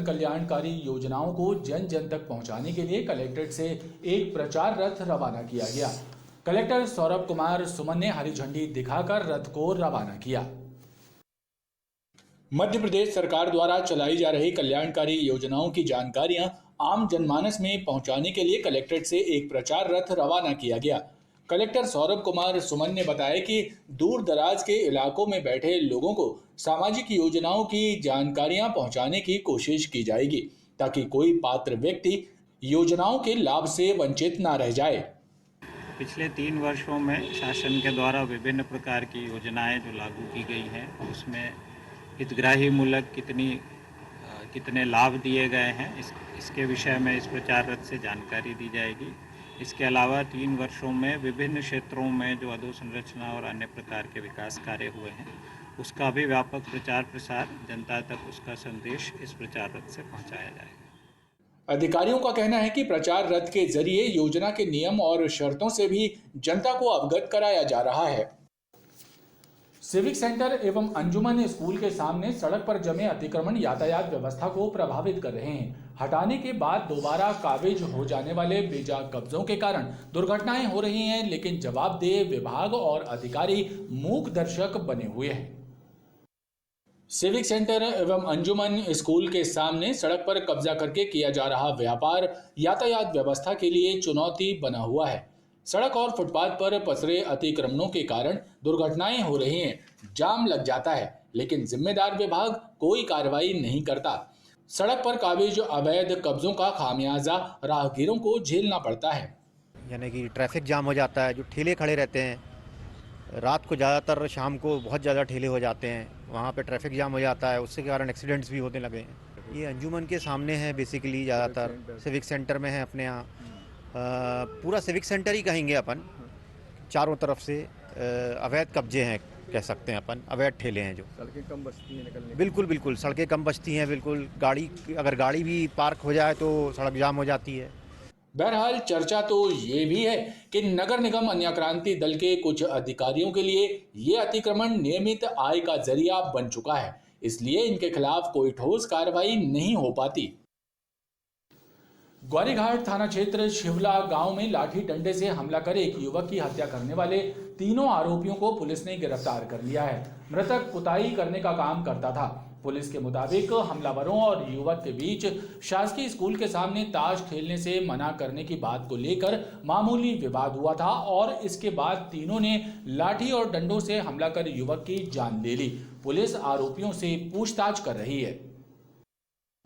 कल्याणकारी योजनाओं को जन जन तक पहुंचाने के लिए कलेक्ट्रेट से एक प्रचार रथ रवाना किया गया। कलेक्टर सौरभ कुमार सुमन ने हरी झंडी दिखाकर रथ को रवाना किया। मध्य प्रदेश सरकार द्वारा चलाई जा रही कल्याणकारी योजनाओं की जानकारियां आम जनमानस में पहुंचाने के लिए कलेक्ट्रेट से एक प्रचार रथ रवाना किया गया। कलेक्टर सौरभ कुमार सुमन ने बताया कि दूर दराज के इलाकों में बैठे लोगों को सामाजिक योजनाओं की जानकारियां पहुंचाने की कोशिश की जाएगी ताकि कोई पात्र व्यक्ति योजनाओं के लाभ से वंचित न रह जाए। पिछले 3 वर्षों में शासन के द्वारा विभिन्न प्रकार की योजनाएं जो लागू की गई हैं उसमें हितग्राही मूलक कितने लाभ दिए गए हैं इसके विषय में इस प्रचार रथ से जानकारी दी जाएगी। इसके अलावा 3 वर्षों में विभिन्न क्षेत्रों में जो अधोसंरचना और अन्य प्रकार के विकास कार्य हुए हैं उसका भी व्यापक प्रचार प्रसार जनता तक उसका संदेश इस प्रचार रथ से पहुंचाया जाएगा। अधिकारियों का कहना है कि प्रचार रथ के जरिए योजना के नियम और शर्तों से भी जनता को अवगत कराया जा रहा है। सिविक सेंटर एवं अंजुमन स्कूल के सामने सड़क पर जमे अतिक्रमण यातायात व्यवस्था को प्रभावित कर रहे हैं। हटाने के बाद दोबारा काबिज हो जाने वाले बेजा कब्जों के कारण दुर्घटनाएं हो रही हैं, लेकिन जवाबदेह विभाग और अधिकारी मूक दर्शक बने हुए हैं। सिविक सेंटर एवं अंजुमन स्कूल के सामने सड़क पर कब्जा करके किया जा रहा व्यापार यातायात व्यवस्था के लिए चुनौती बना हुआ है। सड़क और फुटपाथ पर पसरे अतिक्रमणों के कारण दुर्घटनाएं हो रही हैं, जाम लग जाता है, लेकिन जिम्मेदार विभाग कोई कार्रवाई नहीं करता। सड़क पर काबिज अवैध कब्जों का खामियाजा राहगीरों को झेलना पड़ता है। यानी कि ट्रैफिक जाम हो जाता है, जो ठेले खड़े रहते हैं रात को, ज़्यादातर शाम को बहुत ज़्यादा ठेले हो जाते हैं, वहाँ पे ट्रैफिक जाम हो जाता है, उसके कारण एक्सीडेंट्स भी होने लगे हैं। ये अंजुमन के सामने है, बेसिकली ज़्यादातर सिविक सेंटर में है अपने यहाँ। पूरा सिविक सेंटर ही कहेंगे अपन, चारों तरफ से अवैध कब्जे हैं कह सकते हैं अपन, अवैध ठेले हैं जो। सड़कें कम बचती हैं निकलने, बिल्कुल सड़कें कम बचती हैं, बिल्कुल अगर गाड़ी भी पार्क हो जाए तो सड़क जाम हो जाती है। बहरहाल चर्चा तो ये भी है कि नगर निगम अन्य क्रांति दल के कुछ अधिकारियों के लिए ये अतिक्रमण नियमित आय का जरिया बन चुका है, इसलिए इनके खिलाफ कोई ठोस कार्रवाई नहीं हो पाती। ग्वारीघाट थाना क्षेत्र शिवला गांव में लाठी डंडे से हमला कर एक युवक की हत्या करने वाले तीनों आरोपियों को पुलिस ने गिरफ्तार कर लिया है। मृतक पुताई करने का काम करता था। पुलिस के मुताबिक हमलावरों और युवक के बीच शासकीय स्कूल के सामने ताश खेलने से मना करने की बात को लेकर मामूली विवाद हुआ था और इसके बाद तीनों ने लाठी और डंडों से हमला कर युवक की जान ले ली। पुलिस आरोपियों से पूछताछ कर रही है।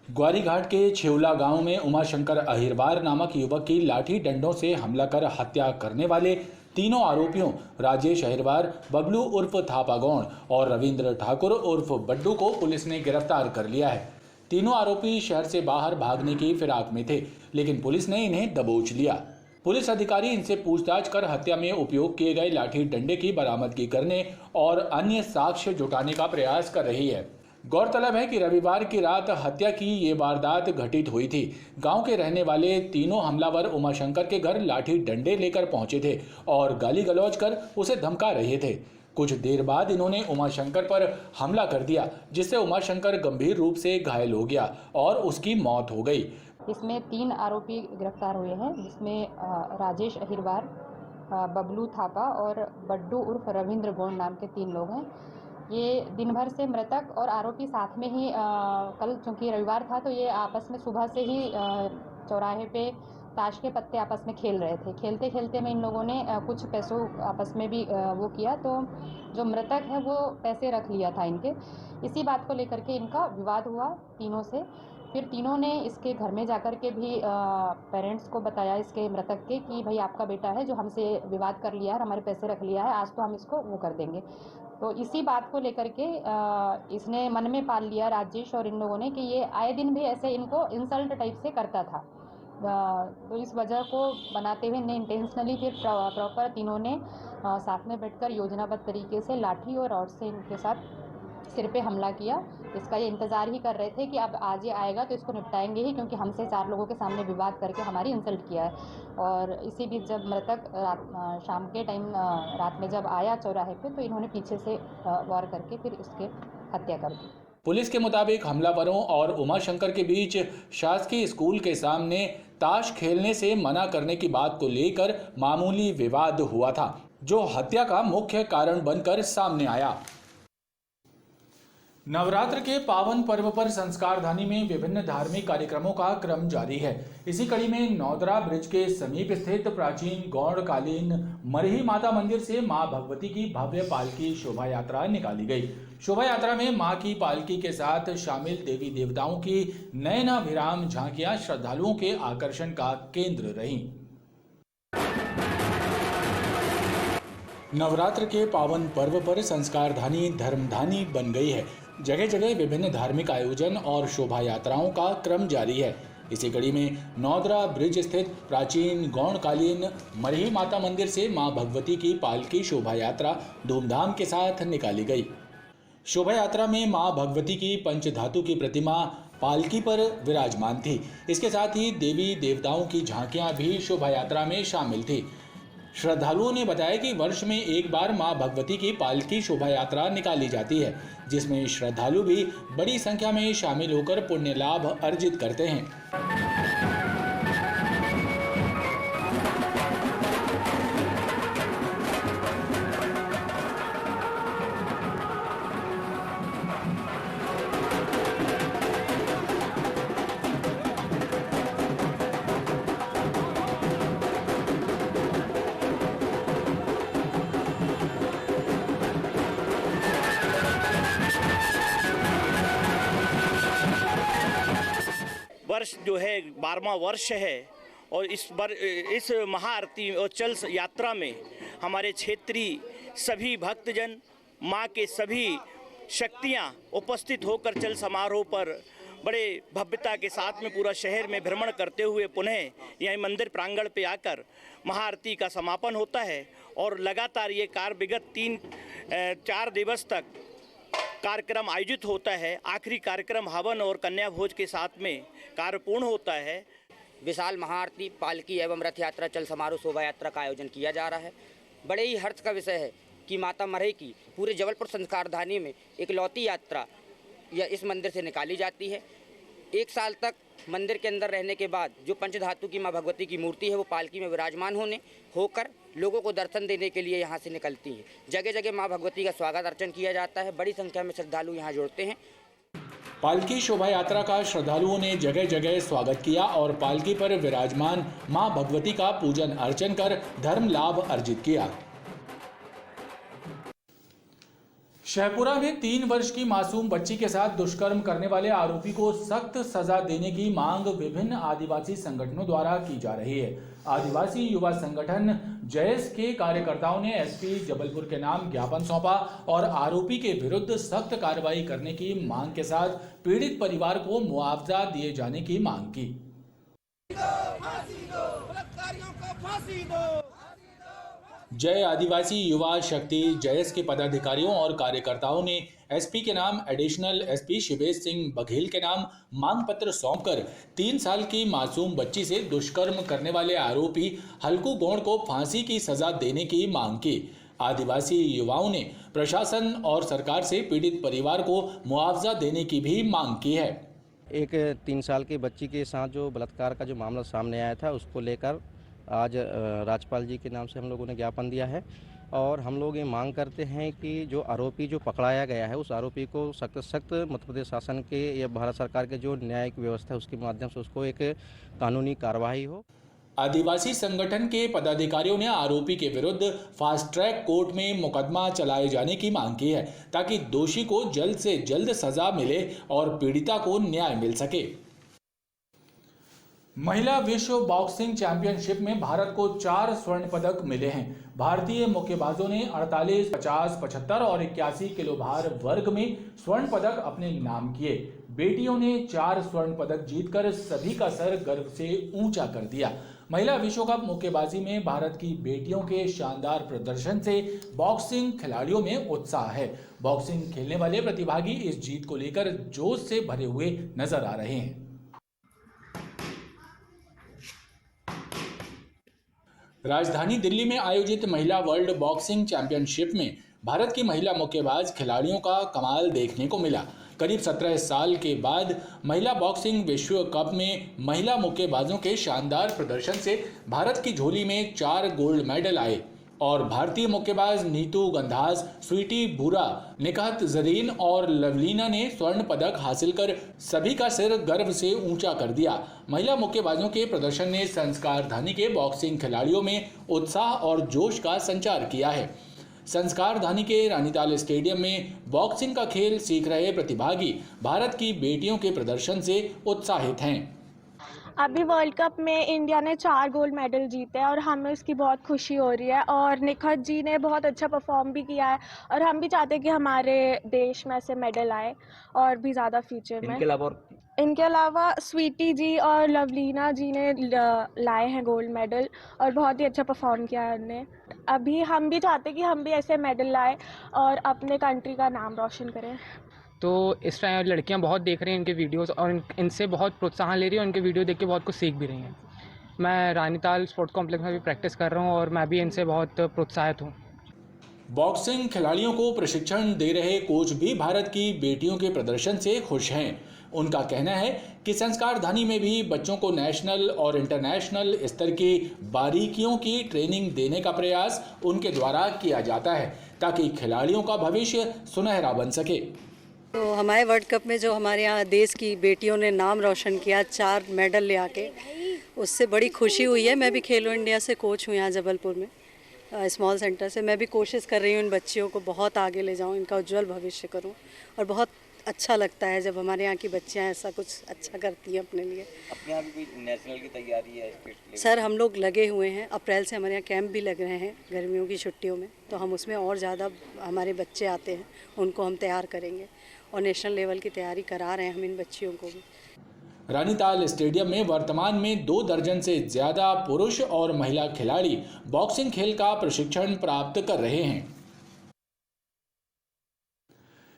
ग्वारीघाट के छिवला गांव में उमाशंकर अहिरवार नामक युवक की लाठी डंडों से हमला कर हत्या करने वाले तीनों आरोपियों राजेश अहिरवार, बबलू उर्फ थापागौड़ और रविंद्र ठाकुर उर्फ बड्डू को पुलिस ने गिरफ्तार कर लिया है। तीनों आरोपी शहर से बाहर भागने की फिराक में थे, लेकिन पुलिस ने इन्हें दबोच लिया। पुलिस अधिकारी इनसे पूछताछ कर हत्या में उपयोग किए गए लाठी डंडे की बरामदगी करने और अन्य साक्ष्य जुटाने का प्रयास कर रही है। गौरतलब है कि रविवार की रात हत्या की ये वारदात घटित हुई थी। गांव के रहने वाले तीनों हमलावर उमाशंकर के घर लाठी डंडे लेकर पहुंचे थे और गाली गलौज कर उसे धमका रहे थे। कुछ देर बाद इन्होंने उमाशंकर पर हमला कर दिया, जिससे उमाशंकर गंभीर रूप से घायल हो गया और उसकी मौत हो गई। इसमें 3 आरोपी गिरफ्तार हुए हैं, जिसमें राजेश अहिरवार, बबलू थापा और बड्डू उर्फ रविंद्र गौड़ नाम के 3 लोग हैं। ये दिन भर से मृतक और आरोपी साथ में ही कल चूँकि रविवार था तो ये आपस में सुबह से ही चौराहे पे ताश के पत्ते आपस में खेल रहे थे। खेलते खेलते में इन लोगों ने कुछ पैसों आपस में भी वो किया, तो जो मृतक है वो पैसे रख लिया था इनके। इसी बात को लेकर के इनका विवाद हुआ तीनों से। फिर तीनों ने इसके घर में जाकर के भी पेरेंट्स को बताया इसके मृतक के कि भाई आपका बेटा है जो हमसे विवाद कर लिया है, हमारे पैसे रख लिया है, आज तो हम इसको वो कर देंगे। तो इसी बात को लेकर के इसने मन में पाल लिया राजेश और इन लोगों ने कि ये आए दिन भी ऐसे इनको इंसल्ट टाइप से करता था। तो इस वजह को बनाते हुए इन्हें इंटेंशनली फिर प्रॉपर तीनों ने साथ में बैठकर योजनाबद्ध तरीके से लाठी और रॉड से इनके साथ सिर पे हमला किया। इसका ये इंतज़ार ही कर रहे थे कि अब आज ये आएगा तो इसको निपटाएंगे ही, क्योंकि हमसे 4 लोगों के सामने विवाद करके हमारी इंसल्ट किया है। और इसी बीच जब मृतक शाम के टाइम रात में जब आया चौराहे पे तो इन्होंने पीछे से वार करके फिर इसके हत्या कर दी। पुलिस के मुताबिक हमलावरों और उमाशंकर के बीच शासकीय स्कूल के सामने ताश खेलने से मना करने की बात को लेकर मामूली विवाद हुआ था, जो हत्या का मुख्य कारण बनकर सामने आया। नवरात्र के पावन पर्व पर संस्कारधानी में विभिन्न धार्मिक कार्यक्रमों का क्रम जारी है। इसी कड़ी में नौदरा ब्रिज के समीप स्थित प्राचीन गौड़कालीन मरही माता मंदिर से मां भगवती की भव्य पालकी शोभा यात्रा निकाली गई। शोभा यात्रा में मां की पालकी के साथ शामिल देवी देवताओं की नयनाभिराम झांकियां श्रद्धालुओं के आकर्षण का केंद्र रहीं। नवरात्र के पावन पर्व पर संस्कारधानी धर्मधानी बन गई है। जगह जगह विभिन्न धार्मिक आयोजन और शोभा यात्राओं का क्रम जारी है। इसी कड़ी में नौदरा ब्रिज स्थित प्राचीन गौड़कालीन मरही माता मंदिर से मां भगवती की पालकी शोभा यात्रा धूमधाम के साथ निकाली गई। शोभा यात्रा में मां भगवती की पंचधातु की प्रतिमा पालकी पर विराजमान थी। इसके साथ ही देवी देवताओं की झांकियां भी शोभा यात्रा में शामिल थी। श्रद्धालुओं ने बताया कि वर्ष में एक बार मां भगवती की पालकी शोभा यात्रा निकाली जाती है, जिसमें श्रद्धालु भी बड़ी संख्या में शामिल होकर पुण्य लाभ अर्जित करते हैं। वर्ष जो है 12वां वर्ष है और इस महाआरती और चल यात्रा में हमारे क्षेत्रीय सभी भक्तजन मां के सभी शक्तियां उपस्थित होकर चल समारोह पर बड़े भव्यता के साथ में पूरा शहर में भ्रमण करते हुए पुनः यह मंदिर प्रांगण पे आकर महाआरती का समापन होता है और लगातार ये कार्य विगत 3-4 दिवस तक कार्यक्रम आयोजित होता है। आखिरी कार्यक्रम हवन और कन्या भोज के साथ में कार्य पूर्ण होता है। विशाल महाआरती, पालकी एवं रथ यात्रा, चल समारोह, शोभा यात्रा का आयोजन किया जा रहा है। बड़े ही हर्ष का विषय है कि माता मरही की पूरे जबलपुर संस्कारधानी में इकलौती यात्रा इस मंदिर से निकाली जाती है। 1 साल तक मंदिर के अंदर रहने के बाद जो पंचधातु की माँ भगवती की मूर्ति है वो पालकी में विराजमान होकर लोगों को दर्शन देने के लिए यहाँ से निकलती है। जगह जगह माँ भगवती का स्वागत अर्चन किया जाता है। बड़ी संख्या में श्रद्धालु यहाँ जुड़ते हैं। पालकी शोभा यात्रा का श्रद्धालुओं ने जगह जगह स्वागत किया और पालकी पर विराजमान मां भगवती का पूजन अर्चन कर धर्म लाभ अर्जित किया। शहपुरा में 3 वर्ष की मासूम बच्ची के साथ दुष्कर्म करने वाले आरोपी को सख्त सजा देने की मांग विभिन्न आदिवासी संगठनों द्वारा की जा रही है। आदिवासी युवा संगठन जयस के कार्यकर्ताओं ने एसपी जबलपुर के नाम ज्ञापन सौंपा और आरोपी के विरुद्ध सख्त कार्रवाई करने की मांग के साथ पीड़ित परिवार को मुआवजा दिए जाने की मांग की। जय आदिवासी युवा शक्ति जयस के पदाधिकारियों और कार्यकर्ताओं ने एसपी के नाम एडिशनल एसपी शिवेश सिंह बघेल के नाम मांग पत्र सौंपकर 3 साल की मासूम बच्ची से दुष्कर्म करने वाले आरोपी हल्कू गौड़ को फांसी की सजा देने की मांग की। आदिवासी युवाओं ने प्रशासन और सरकार से पीड़ित परिवार को मुआवजा देने की भी मांग की है। एक 3 साल की बच्ची के साथ जो बलात्कार का जो मामला सामने आया था उसको लेकर आज राज्यपाल जी के नाम से हम लोगों ने ज्ञापन दिया है और हम लोग ये मांग करते हैं कि जो आरोपी जो पकड़ाया गया है उस आरोपी को सख्त मध्य प्रदेश शासन के या भारत सरकार के जो न्यायिक व्यवस्था है उसके माध्यम से उसको एक कानूनी कार्रवाई हो। आदिवासी संगठन के पदाधिकारियों ने आरोपी के विरुद्ध फास्ट ट्रैक कोर्ट में मुकदमा चलाए जाने की मांग की है ताकि दोषी को जल्द से जल्द सजा मिले और पीड़िता को न्याय मिल सके। महिला विश्व बॉक्सिंग चैंपियनशिप में भारत को 4 स्वर्ण पदक मिले हैं। भारतीय मुक्केबाजों ने 48, 50, 75 और 81 किलो भार वर्ग में स्वर्ण पदक अपने नाम किए। बेटियों ने 4 स्वर्ण पदक जीतकर सभी का सर गर्व से ऊंचा कर दिया। महिला विश्व कप मुक्केबाजी में भारत की बेटियों के शानदार प्रदर्शन से बॉक्सिंग खिलाड़ियों में उत्साह है। बॉक्सिंग खेलने वाले प्रतिभागी इस जीत को लेकर जोश से भरे हुए नजर आ रहे हैं। राजधानी दिल्ली में आयोजित महिला वर्ल्ड बॉक्सिंग चैंपियनशिप में भारत की महिला मुक्केबाज खिलाड़ियों का कमाल देखने को मिला। करीब 17 साल के बाद महिला बॉक्सिंग विश्व कप में महिला मुक्केबाजों के शानदार प्रदर्शन से भारत की झोली में 4 गोल्ड मेडल आए और भारतीय मुक्केबाज नीतू गंधास, स्वीटी बुरा, निकहत जरीन और लवलीना ने स्वर्ण पदक हासिल कर सभी का सिर गर्व से ऊंचा कर दिया। महिला मुक्केबाजों के प्रदर्शन ने संस्कारधानी के बॉक्सिंग खिलाड़ियों में उत्साह और जोश का संचार किया है। संस्कारधानी के रानीताल स्टेडियम में बॉक्सिंग का खेल सीख रहे प्रतिभागी भारत की बेटियों के प्रदर्शन से उत्साहित हैं। अभी वर्ल्ड कप में इंडिया ने 4 गोल्ड मेडल जीते हैं और हमें इसकी बहुत खुशी हो रही है और निखत जी ने बहुत अच्छा परफॉर्म भी किया है और हम भी चाहते हैं कि हमारे देश में ऐसे मेडल आए और भी ज़्यादा फ्यूचर में। इनके अलावा स्वीटी जी और लवलीना जी ने लाए हैं गोल्ड मेडल और बहुत ही अच्छा परफॉर्म किया है उन्होंने। अभी हम भी चाहते हैं कि हम भी ऐसे मेडल लाए और अपने कंट्री का नाम रोशन करें। तो इस टाइम लड़कियां बहुत देख रही हैं इनके वीडियोस और इनसे बहुत प्रोत्साहन ले रही हैं और इनके वीडियो देख के बहुत कुछ सीख भी रही हैं। मैं रानीताल स्पोर्ट्स कॉम्प्लेक्स में भी प्रैक्टिस कर रहा हूं और मैं भी इनसे बहुत प्रोत्साहित हूं। बॉक्सिंग खिलाड़ियों को प्रशिक्षण दे रहे कोच भी भारत की बेटियों के प्रदर्शन से खुश हैं। उनका कहना है कि संस्कारधानी में भी बच्चों को नेशनल और इंटरनेशनल स्तर की बारीकियों की ट्रेनिंग देने का प्रयास उनके द्वारा किया जाता है ताकि खिलाड़ियों का भविष्य सुनहरा बन सके। तो हमारे वर्ल्ड कप में जो हमारे यहाँ देश की बेटियों ने नाम रोशन किया 4 मेडल ले आके, उससे बड़ी खुशी हुई है। मैं भी खेलो इंडिया से कोच हूँ यहाँ जबलपुर में स्मॉल सेंटर से। मैं भी कोशिश कर रही हूँ इन बच्चियों को बहुत आगे ले जाऊँ, इनका उज्जवल भविष्य करूँ और बहुत अच्छा लगता है जब हमारे यहाँ की बच्चियाँ ऐसा कुछ अच्छा करती हैं अपने लिए। अपने यहाँ भी कोई नेशनल की तैयारी है? सर हम लोग लगे हुए हैं, अप्रैल से हमारे यहाँ कैंप भी लग रहे हैं गर्मियों की छुट्टियों में, तो हम उसमें और ज़्यादा हमारे बच्चे आते हैं उनको हम तैयार करेंगे और नेशनल लेवल की तैयारी करा रहे हैं हम इन बच्चियों को भी। रानीताल स्टेडियम में वर्तमान में 2 दर्जन से ज्यादा पुरुष और महिला खिलाड़ी बॉक्सिंग खेल का प्रशिक्षण प्राप्त कर रहे हैं।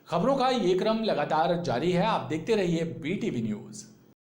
खबरों का ये क्रम लगातार जारी है। आप देखते रहिए BTV न्यूज़।